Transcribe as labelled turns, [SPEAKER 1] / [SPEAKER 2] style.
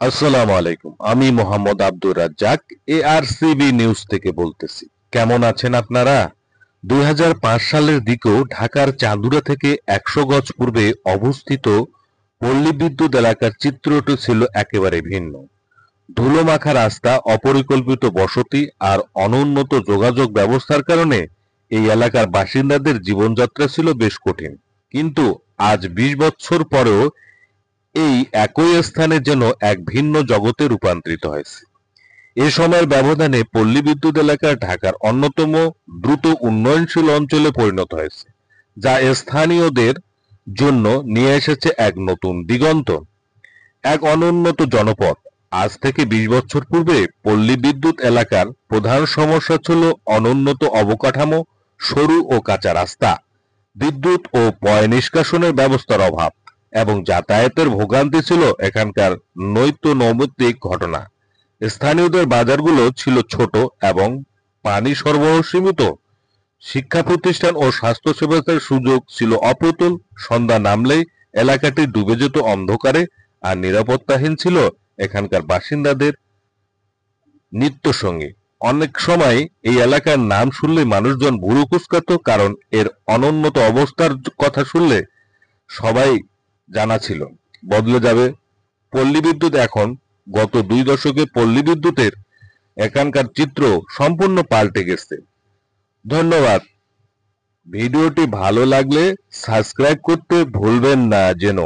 [SPEAKER 1] আসসালামু আলাইকুম। আমি মোহাম্মদ আব্দুর রাজ্জাক এআরসিবি নিউজ থেকে বলতেছি। কেমন আছেন আপনারা? ২০০৫ সালের দিকেও ঢাকার চাঁদুরা থেকে ১০০ গজ পূর্বে অবস্থিত পল্লী বিদ্যুৎ এলাকার চিত্রটি ছিল একেবারে ভিন্ন। ধুলোমাখা রাস্তা, অপরিকল্পিত বসতি আর অনুন্নত যোগাযোগ ব্যবস্থার কারণে এই এলাকার বাসিন্দাদের জীবনযাত্রা ছিল বেশ কঠিন। কিন্তু আজ ২০ বছর পরেও এই একই স্থানে যেন এক ভিন্ন জগতে রূপান্তরিত হয়েছে। এ সময়ের ব্যবধানে পল্লী বিদ্যুৎ এলাকা ঢাকার অন্যতম দ্রুত উন্নয়নশীল অঞ্চলে পরিণত হয়েছে, যা স্থানীয়দের জন্য নিয়ে এসেছে এক নতুন দিগন্ত, এক অনুন্নত জনপদ। আজ থেকে ২০ বছর পূর্বে পল্লী বিদ্যুৎ এলাকার প্রধান সমস্যা ছিল অনুন্নত অবকাঠামো, সরু ও কাঁচা রাস্তা, বিদ্যুৎ ও পয় নিষ্কাশনের ব্যবস্থার অভাব এবং যাতায়াতের ভোগান্তি ছিল এখানকার নৈমিত্তিক ঘটনা। স্থানীয়দের বাজারগুলো ছিল ছোট এবং পানি সরবরাহ সীমিত। শিক্ষা প্রতিষ্ঠান ও স্বাস্থ্যসেবার সুযোগ ছিল অপ্রতুল। সন্ধ্যা নামলেই এলাকাটি ডুবে যেত অন্ধকারে, আর নিরাপত্তাহীন ছিল এখানকার বাসিন্দাদের নিত্যসঙ্গী। অনেক সময় এই এলাকার নাম শুনলে মানুষজন ভুরু কুঁচকাত, কারণ এর অনুন্নত অবস্থার কথা শুনলে সবাই জানা ছিল বদলে যাবে। পল্লী বিদ্যুৎ এখন গত ২ দশকে পল্লী বিদ্যুতের এখানকার চিত্র সম্পূর্ণ পাল্টে গেছে। ধন্যবাদ। ভিডিওটি ভালো লাগলে সাবস্ক্রাইব করতে ভুলবেন না যেন।